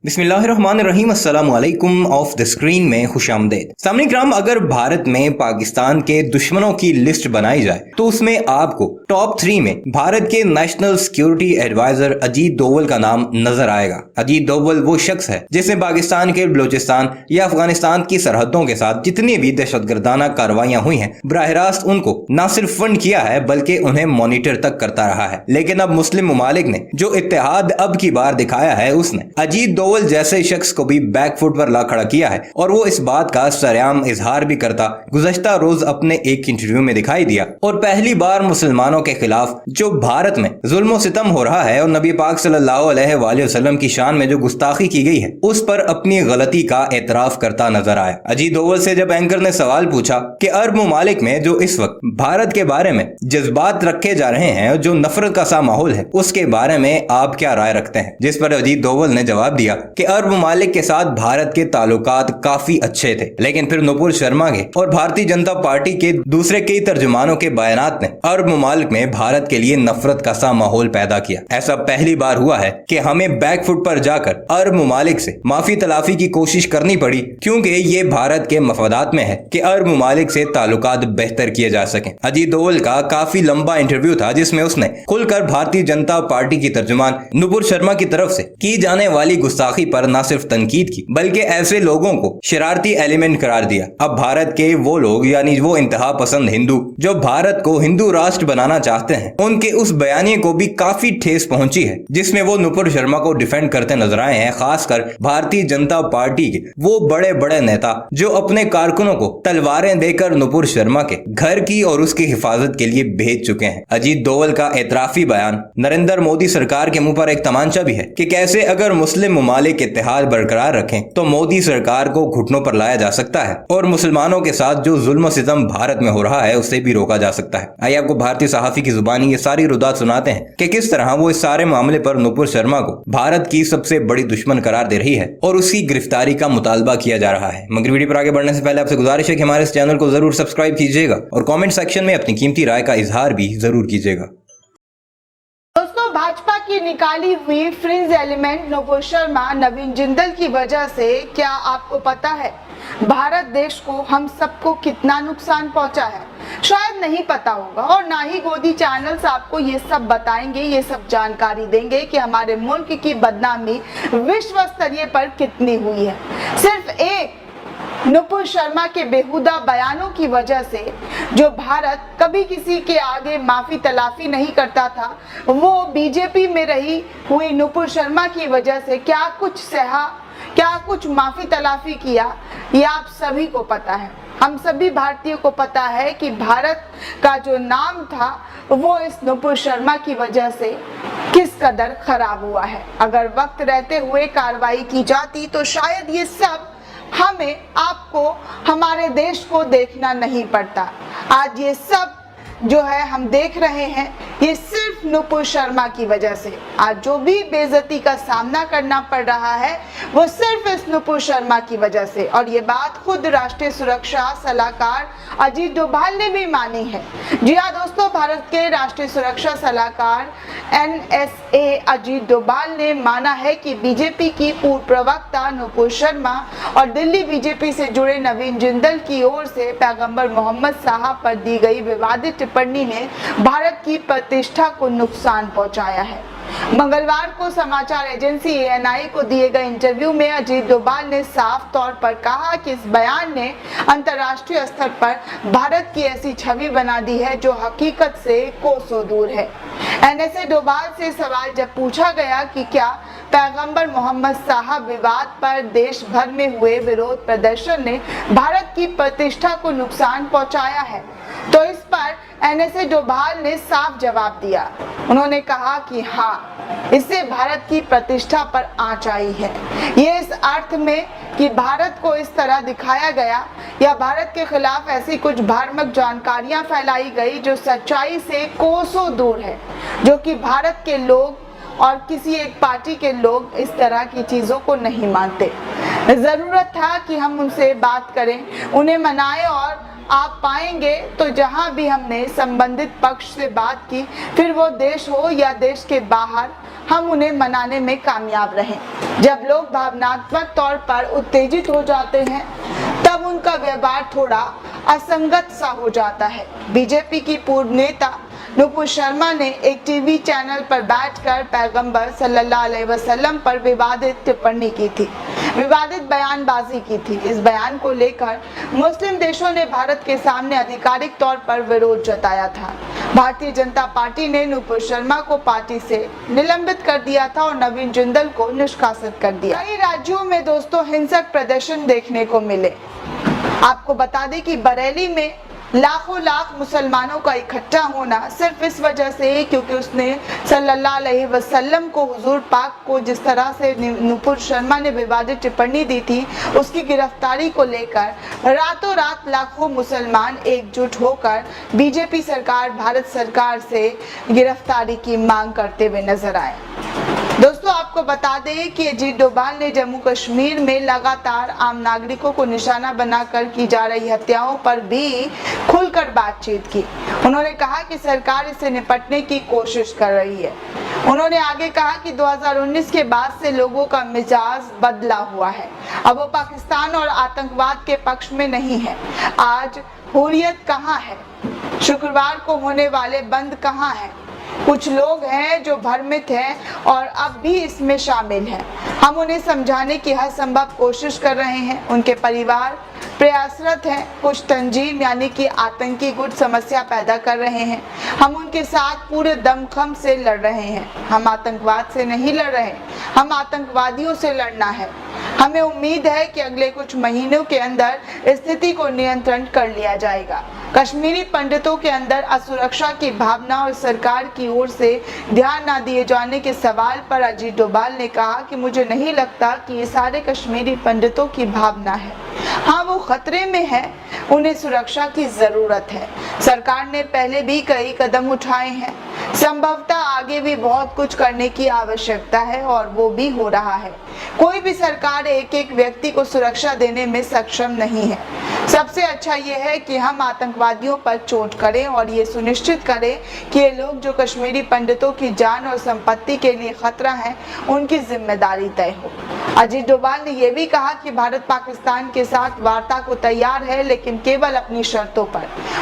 बिस्मिल्लाहिर्रहमानिर्रहीम अस्सलामुअलैकुम of the screen में खुशामदीद। सामने ग्राम, अगर भारत में पाकिस्तान के दुश्मनों की लिस्ट बनाई जाए तो उसमें आपको टॉप 3 में भारत के national security adviser Ajit Doval का नाम नजर आएगा। अजीत डोवल वो शख्स है जिसने पाकिस्तान के बलूचिस्तान या अफगानिस्तान की सरहदों के साथ जितनी भी दहशतगर्दाना कार्रवाइयां हुई हैं, बराह रास्त उनको न सिर्फ फंड किया है बल्कि उन्हें मॉनिटर तक करता रहा है। लेकिन अब मुस्लिम ममालिक ने जो इत्तेहाद अब की बार दिखाया है, उसने अजीत डोवल जैसे शख्स को भी बैकफुट पर ला खड़ा किया है और वो इस बात का सरेआम इजहार भी करता गुज़श्ता रोज अपने एक इंटरव्यू में दिखाई दिया। और पहली बार मुसलमानों के खिलाफ जो भारत में जुल्म सितम हो रहा है और नबी पाक सल्लल्लाहु अलैहि वसल्लम की शान में जो गुस्ताखी की गई है, उस पर अपनी गलती का एतराफ करता नजर आया। अजीत डोवल से जब एंकर ने सवाल पूछा कि अरब ममालिक में जो इस वक्त भारत के बारे में जज्बात रखे जा रहे हैं, जो नफरत का सा माहौल है, उसके बारे में आप क्या राय रखते हैं, जिस पर अजीत डोवल ने जवाब दिया कि अरब ममालिक के साथ भारत के ताल्लुकात काफी अच्छे थे। लेकिन फिर नुपुर शर्मा के और भारतीय जनता पार्टी के दूसरे कई तर्जुमानों के बयानात ने अरब ममालिक में भारत के लिए नफरत का सा माहौल पैदा किया। ऐसा पहली बार हुआ है कि हमें बैकफुट पर जाकर अरब ममालिक से माफी तलाफी की कोशिश करनी पड़ी, क्योंकि ये भारत के मफादात में है कि अरब ममालिक से ताल्लुकात बेहतर किए जा सके। अजीत डोवल का काफी लंबा इंटरव्यू था जिसमें उसने खुलकर भारतीय जनता पार्टी की तर्जुमान नुपुर शर्मा की तरफ से की जाने वाली गुस्ताखी पर न सिर्फ तनकीद की बल्कि ऐसे लोगों को शरारती एलिमेंट करार दिया। अब भारत के वो लोग, यानी वो इंतहा पसंद हिंदू जो भारत को हिंदू राष्ट्र बनाना चाहते हैं, उनके उस बयानिए को भी काफी ठेस पहुंची है, जिसमें वो नुपुर शर्मा को डिफेंड करते नजर आए हैं। खासकर भारतीय जनता पार्टी के वो बड़े बड़े नेता जो अपने कारकुनों को तलवारें देकर नुपुर शर्मा के घर की और उसकी हिफाजत के लिए भेज चुके हैं। अजीत डोवल का एतराफी बयान नरेंद्र मोदी सरकार के मुंह पर एक तमांचा भी है कि कैसे अगर मुस्लिम ममालिक इत्तेहाद बरकरार रखें तो मोदी सरकार को घुटनों पर लाया जा सकता है और मुसलमानों के साथ जो जुल्म सितम भारत में हो रहा है उसे भी रोका जा सकता है। आइए आपको भारतीय सहाफी की जुबानी ये सारी रुदात सुनाते हैं कि किस तरह वो इस सारे मामले पर नुपुर शर्मा को भारत की सबसे बड़ी दुश्मन करार दे रही है और उसकी गिरफ्तारी का मुतालबा किया जा रहा है। मगर वीडियो पर आगे बढ़ने से पहले आपसे गुजारिश है कि हमारे इस चैनल को जरूर सब्सक्राइब कीजिएगा और कॉमेंट सेक्शन में अपनी कीमती राय का इजहार भी जरूर कीजिएगा। भाजपा की निकाली हुई फ्रिंज एलिमेंट नुपुर शर्मा नवीन जिंदल की वजह से क्या आपको पता है भारत देश को, हम सबको कितना नुकसान पहुंचा है? शायद नहीं पता होगा और ना ही गोदी चैनल्स आपको ये सब बताएंगे, ये सब जानकारी देंगे कि हमारे मुल्क की बदनामी विश्व स्तरीय पर कितनी हुई है। सिर्फ एक नुपुर शर्मा के बेहुदा बयानों की वजह से जो भारत कभी किसी के आगे माफी तलाफी नहीं करता था, वो बीजेपी में रही हुई नुपुर शर्मा की वजह से क्या कुछ सहा, क्या कुछ माफी तलाफी किया, ये आप सभी को पता है। हम सभी भारतीयों को पता है कि भारत का जो नाम था वो इस नुपुर शर्मा की वजह से किस कदर खराब हुआ है। अगर वक्त रहते हुए कार्रवाई की जाती तो शायद ये सब हमें, आपको, हमारे देश को देखना नहीं पड़ता। आज ये सब जो है हम देख रहे हैं, ये सिर्फ नुपुर शर्मा की वजह से। आज जो भी बेइज्जती का सामना करना पड़ रहा है वो सिर्फ इस नुपुर शर्मा की वजह से, और ये बात खुद राष्ट्रीय सुरक्षा सलाहकार अजीत डोभाल ने भी मानी है। जी हाँ दोस्तों, भारत के राष्ट्रीय सुरक्षा सलाहकार NSA अजीत डोभाल ने माना है कि बीजेपी की पूर्व प्रवक्ता नुपुर शर्मा और दिल्ली बीजेपी से जुड़े नवीन जिंदल की ओर से पैगंबर मोहम्मद साहब पर दी गई विवादित टिप्पणी ने भारत की प्रतिष्ठा को नुकसान पहुंचाया है। मंगलवार को समाचार एजेंसी ANI को दिए गए इंटरव्यू में अजीत डोभाल ने साफ तौर पर कहा कि इस बयान ने अंतर्राष्ट्रीय स्तर पर भारत की ऐसी छवि बना दी है जो हकीकत से कोसों दूर है। NSA डोभाल से सवाल जब पूछा गया कि क्या पैगंबर मोहम्मद साहब विवाद पर देश भर में हुए विरोध प्रदर्शन ने भारत की प्रतिष्ठा को नुकसान पहुंचाया है, तो इस पर NSA डोभाल ने साफ जवाब दिया। उन्होंने कहा कि हाँ, इससे भारत की प्रतिष्ठा पर आंच आई है। ये इस अर्थ में कि भारत को इस तरह दिखाया गया या भारत के खिलाफ ऐसी कुछ भ्रामक जानकारियां फैलाई गई जो सच्चाई से कोसों दूर है, जो कि भारत के लोग और किसी एक पार्टी के लोग इस तरह की चीजों को नहीं मानते। जरूरत था कि हम उनसे बात करें, उन्हें मनाएं, और आप पाएंगे तो जहां भी हमने संबंधित पक्ष से बात की, फिर वो देश हो या देश के बाहर, हम उन्हें मनाने में कामयाब रहे। जब लोग भावनात्मक तौर पर उत्तेजित हो जाते हैं तब उनका व्यवहार थोड़ा असंगत सा हो जाता है। बीजेपी की पूर्व नेता नुपुर शर्मा ने एक टीवी चैनल पर बैठकर पैगंबर सल्लल्लाहु अलैहि वसल्लम पर विवादित टिप्पणी की थी, विवादित बयानबाजी की थी। इस बयान को लेकर मुस्लिम देशों ने भारत के सामने आधिकारिक तौर पर विरोध जताया था। भारतीय जनता पार्टी ने नुपुर शर्मा को पार्टी से निलंबित कर दिया था और नवीन जिंदल को निष्कासित कर दिया। कई राज्यों में दोस्तों हिंसक प्रदर्शन देखने को मिले। आपको बता दें कि बरेली में लाख मुसलमानों का इकट्ठा होना सिर्फ इस वजह से क्योंकि उसने सल्लल्लाहु अलैहि वसल्लम को हुजूर पाक को जिस तरह से नुपुर शर्मा ने विवादित टिप्पणी दी थी उसकी गिरफ्तारी को लेकर रातों रात लाखों मुसलमान एकजुट होकर बीजेपी सरकार, भारत सरकार से गिरफ्तारी की मांग करते हुए नजर आए। दोस्तों आपको बता दें कि अजीत डोभाल ने जम्मू कश्मीर में लगातार आम नागरिकों को निशाना बनाकर की जा रही हत्याओं पर भी खुलकर बातचीत की। उन्होंने कहा कि सरकार इससे निपटने की कोशिश कर रही है। उन्होंने आगे कहा कि 2019 के बाद से लोगों का मिजाज बदला हुआ है। अब वो पाकिस्तान और आतंकवाद के पक्ष में नहीं है। आज हुर्रियत कहाँ है? शुक्रवार को होने वाले बंद कहाँ है? कुछ लोग हैं जो भ्रमित हैं और अब भी इसमें शामिल हैं। हम उन्हें समझाने की हर संभव कोशिश कर रहे हैं। उनके परिवार प्रयासरत हैं। कुछ तंजीम यानी कि आतंकी गुट समस्या पैदा कर रहे हैं। हम उनके साथ पूरे दमखम से लड़ रहे हैं। हम आतंकवाद से नहीं लड़ रहे, हम आतंकवादियों से लड़ना है। हमें उम्मीद है कि अगले कुछ महीनों के अंदर स्थिति को नियंत्रण कर लिया जाएगा। कश्मीरी पंडितों के अंदर असुरक्षा की भावना और सरकार की ओर से ध्यान न दिए जाने के सवाल पर अजीत डोभाल ने कहा कि मुझे नहीं लगता कि ये सारे कश्मीरी पंडितों की भावना है। हाँ, वो खतरे में है, उन्हें सुरक्षा की जरूरत है। सरकार ने पहले भी कई कदम उठाए हैं। संभवतः आगे भी बहुत कुछ करने की आवश्यकता है और वो भी हो रहा है। कोई भी सरकार एक एक व्यक्ति को सुरक्षा देने में सक्षम नहीं है। सबसे अच्छा यह है कि हम आतंकवादियों पर चोट करें और ये सुनिश्चित करें कि ये लोग जो कश्मीरी पंडितों की जान और संपत्ति के लिए खतरा है, उनकी जिम्मेदारी तय हो। अजीत डोभाल ने यह भी कहा कि भारत पाकिस्तान के साथ वार्ता को तैयार है, लेकिन केवल अपनी शर्तों पर।